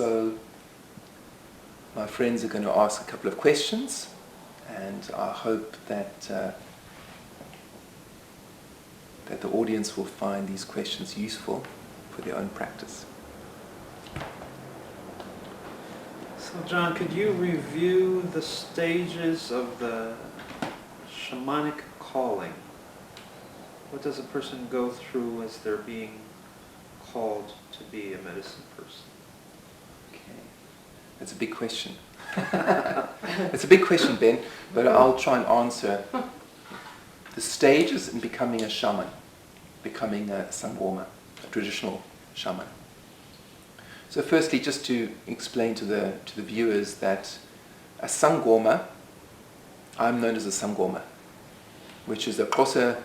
So my friends are going to ask a couple of questions, and I hope that that the audience will find these questions useful for their own practice. So John, could you review the stages of the shamanic calling? What does a person go through as they're being called to be a medicine person? Okay, that's a big question. It's a big question, Ben, but I'll try and answer. The stages in becoming a shaman, becoming a Sangoma, a traditional shaman. So firstly, just to explain to the viewers that a Sangoma, I'm known as a Sangoma, which is a Xhosa,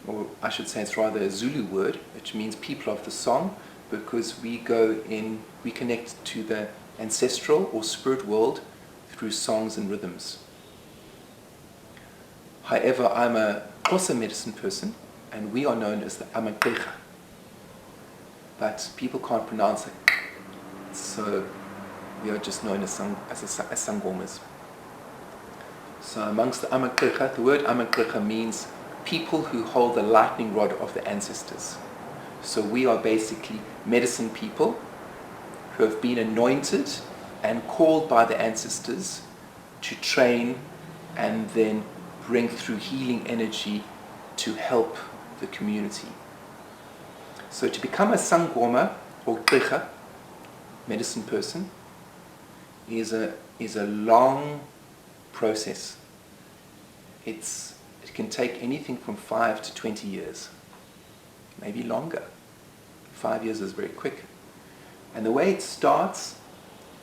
or I should say it's rather a Zulu word, which means people of the song, because we connect to the ancestral or spirit world through songs and rhythms. However, I'm a Xhosa medicine person, and we are known as the Amagqirha. But people can't pronounce it, so we are just known as Sangomas. So amongst the Amagqirha, the word Amagqirha means people who hold the lightning rod of the ancestors. So we are basically medicine people who have been anointed and called by the ancestors to train and then bring through healing energy to help the community. So to become a Sangoma or Qirha, medicine person, is a long process. It can take anything from 5 to 20 years, maybe longer. 5 years is very quick. And the way it starts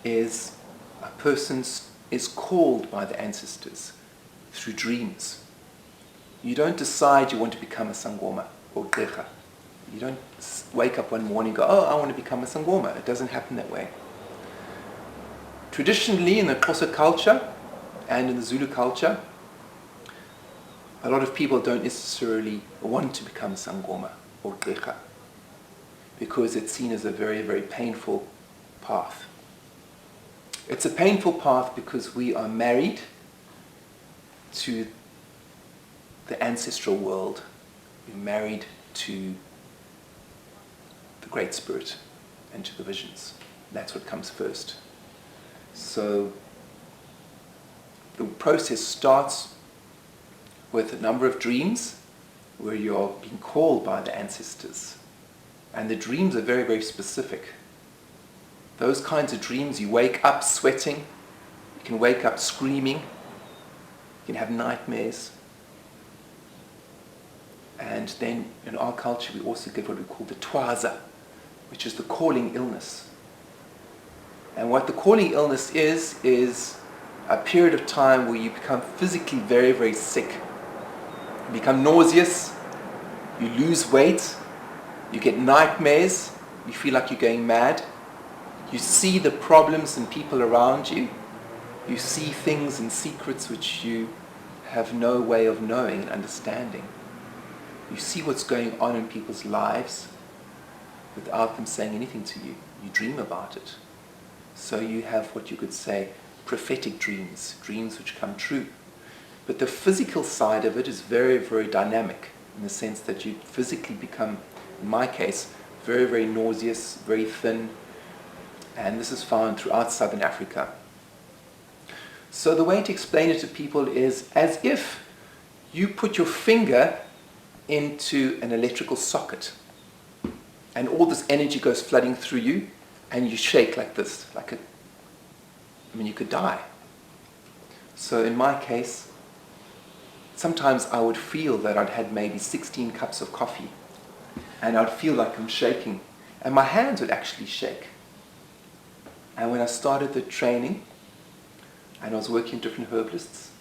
is a person is called by the ancestors through dreams. You don't decide you want to become a Sangoma or Qirha. You don't wake up one morning and go, oh, I want to become a Sangoma. It doesn't happen that way. Traditionally, in the Xhosa culture and in the Zulu culture, a lot of people don't necessarily want to become Sangoma or Qirha because it's seen as a very, very painful path. It's a painful path because we are married to the ancestral world. We're married to the Great Spirit and to the visions. That's what comes first. So the process starts with a number of dreams where you're being called by the ancestors. And the dreams are very, very specific. Those kinds of dreams, you wake up sweating, you can wake up screaming, you can have nightmares. And then in our culture we also get what we call the twaza, which is the calling illness. And what the calling illness is a period of time where you become physically very, very sick. You become nauseous, you lose weight, you get nightmares, you feel like you're going mad, you see the problems in people around you, you see things and secrets which you have no way of knowing and understanding. You see what's going on in people's lives without them saying anything to you. You dream about it. So you have what you could say prophetic dreams, dreams which come true. But the physical side of it is very, very dynamic in the sense that you physically become, in my case, very, very nauseous, very thin, and this is found throughout Southern Africa. So the way to explain it to people is as if you put your finger into an electrical socket and all this energy goes flooding through you and you shake like this, you could die. So in my case, sometimes I would feel that I'd had maybe 16 cups of coffee and I'd feel like I'm shaking and my hands would actually shake. And when I started the training and I was working with different herbalists,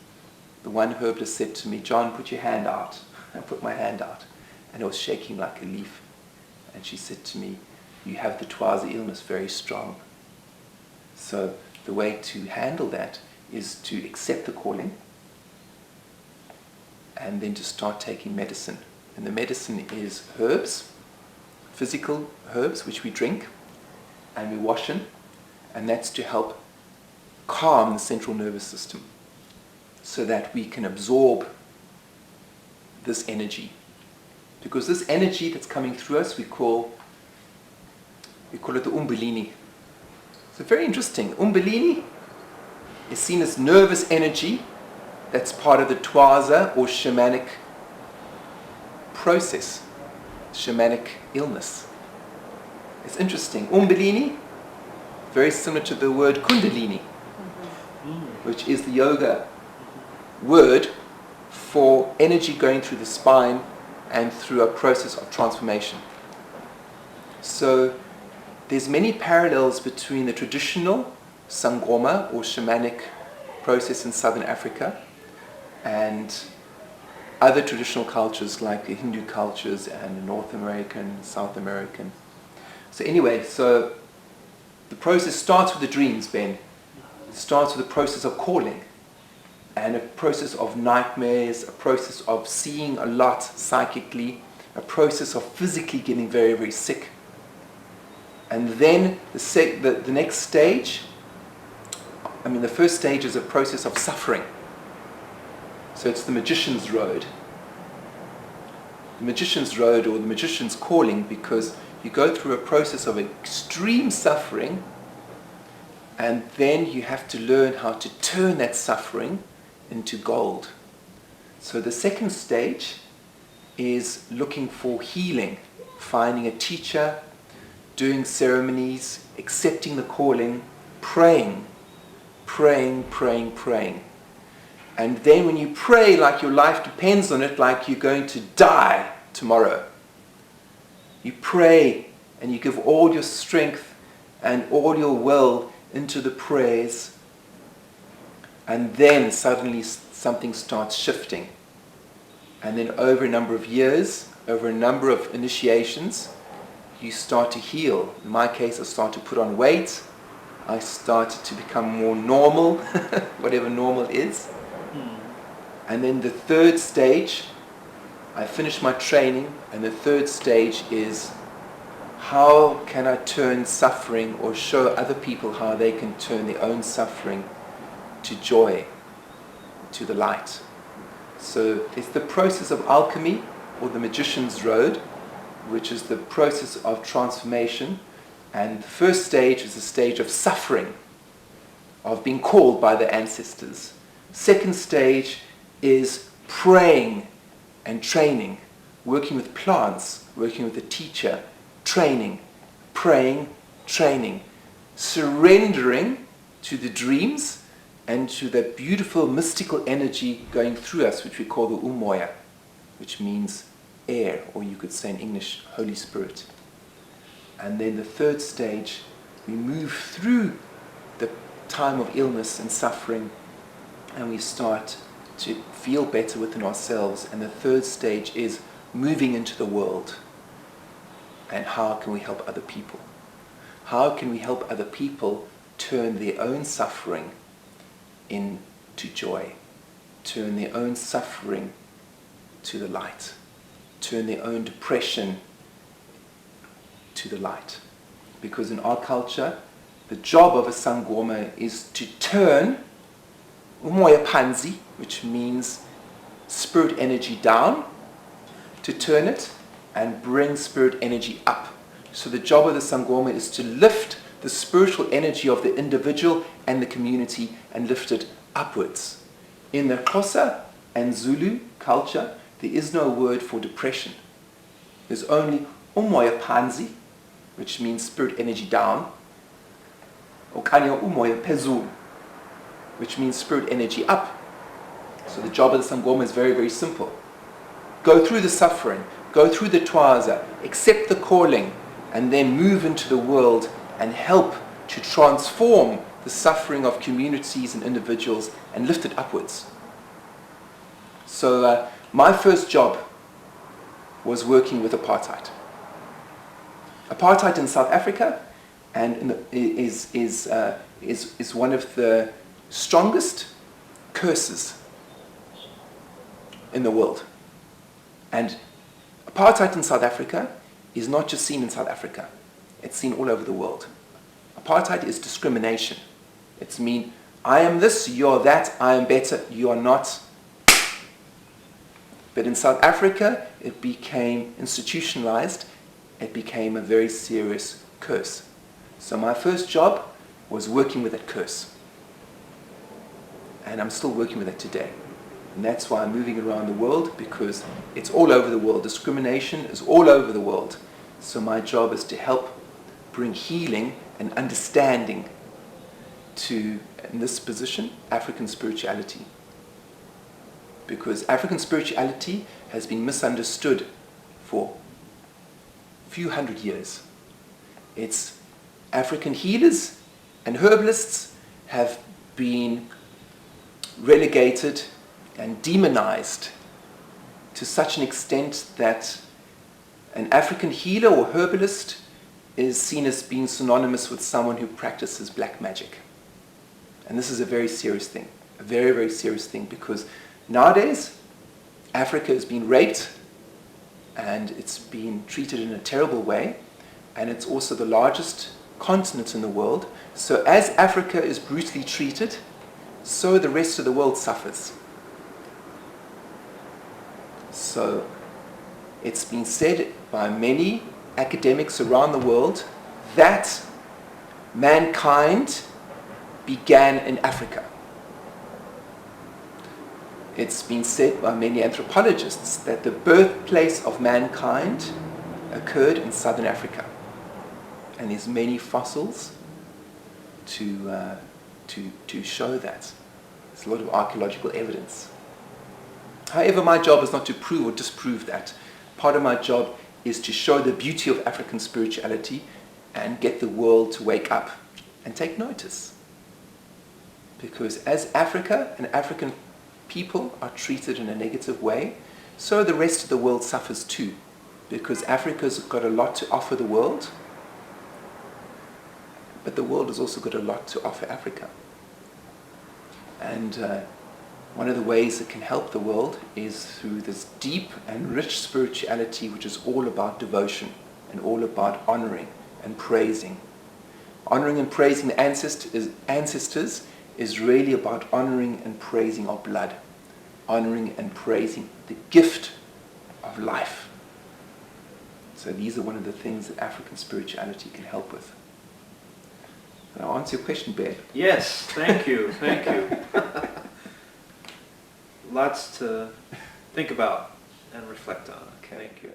the one herbalist said to me, John, put your hand out. I put my hand out and it was shaking like a leaf. And she said to me, you have the twaza illness very strong. So the way to handle that is to accept the calling and then to start taking medicine. And the medicine is herbs, physical herbs which we drink, and we washin, and that's to help calm the central nervous system so that we can absorb this energy. Because this energy that's coming through us, we call it the umbelini. So very interesting. Umbelini is seen as nervous energy that's part of the Xhosa or shamanic process, shamanic illness. It's interesting. Umbelini, very similar to the word kundalini, which is the yoga word for energy going through the spine and through a process of transformation. So there's many parallels between the traditional Sangoma or shamanic process in Southern Africa and other traditional cultures like the Hindu cultures and the North American, South American. So anyway, so the process starts with the dreams, Ben. It starts with the process of calling and a process of nightmares, a process of seeing a lot psychically, a process of physically getting very, very sick. And then the next stage, the first stage is a process of suffering. So it's the magician's road. The magician's road or the magician's calling, because you go through a process of extreme suffering and then you have to learn how to turn that suffering into gold. So the second stage is looking for healing, finding a teacher, doing ceremonies, accepting the calling, praying. And then when you pray like your life depends on it, like you're going to die tomorrow, you pray and you give all your strength and all your will into the prayers, and then suddenly something starts shifting. And then over a number of years, over a number of initiations, you start to heal. In my case, I start to put on weight. I started to become more normal, whatever normal is. And then the third stage, I finished my training, and the third stage is how can I turn suffering or show other people how they can turn their own suffering to joy, to the light. So it's the process of alchemy or the magician's road, which is the process of transformation. And the first stage is the stage of suffering, of being called by the ancestors. Second stage is praying and training, working with plants, working with a teacher, training, praying, training, surrendering to the dreams and to the beautiful mystical energy going through us, which we call the umoya, which means air, or you could say in English, Holy Spirit. And then the third stage, we move through the time of illness and suffering, and we start to feel better within ourselves. And the third stage is moving into the world. And how can we help other people? How can we help other people turn their own suffering into joy? Turn their own suffering to the light? Turn their own depression to the light? Because in our culture, the job of a Sangoma is to turn umoya panzi, which means spirit energy down, to turn it and bring spirit energy up. So the job of the Sangoma is to lift the spiritual energy of the individual and the community and lift it upwards. In the Xhosa and Zulu culture, there is no word for depression. There's only umoya panzi, which means spirit energy down, okanye umoya phezulu, which means spirit energy up. So the job of the Sangoma is very, very simple. Go through the suffering, go through the Xhosa, accept the calling, and then move into the world and help to transform the suffering of communities and individuals and lift it upwards. So my first job was working with apartheid. Apartheid in South Africa and is one of the strongest curses in the world. And apartheid in South Africa is not just seen in South Africa. It's seen all over the world. Apartheid is discrimination. It's mean, I am this, you're that, I am better, you are not. But in South Africa, it became institutionalized. It became a very serious curse. So my first job was working with that curse. And I'm still working with it today. And that's why I'm moving around the world, because it's all over the world. Discrimination is all over the world. So my job is to help bring healing and understanding to, in this position, African spirituality. Because African spirituality has been misunderstood for a few hundred years. It's African healers and herbalists have been relegated and demonized to such an extent that an African healer or herbalist is seen as being synonymous with someone who practices black magic. And this is a very serious thing, a very, very serious thing, because nowadays Africa is being raped and it's been treated in a terrible way, and it's also the largest continent in the world. So as Africa is brutally treated, so the rest of the world suffers. So it's been said by many academics around the world that mankind began in Africa. It's been said by many anthropologists that the birthplace of mankind occurred in southern Africa. And there's many fossils to show that. There's a lot of archaeological evidence. However, my job is not to prove or disprove that. Part of my job is to show the beauty of African spirituality and get the world to wake up and take notice. Because as Africa and African people are treated in a negative way, so the rest of the world suffers too. Because Africa's got a lot to offer the world, but the world has also got a lot to offer Africa. And one of the ways it can help the world is through this deep and rich spirituality, which is all about devotion and all about honoring and praising. Honoring and praising the ancestors is really about honoring and praising our blood, honoring and praising the gift of life. So these are one of the things that African spirituality can help with. Did I answer your question, Bear? Yes, thank you, thank you. Lots to think about and reflect on. Okay. Thank you.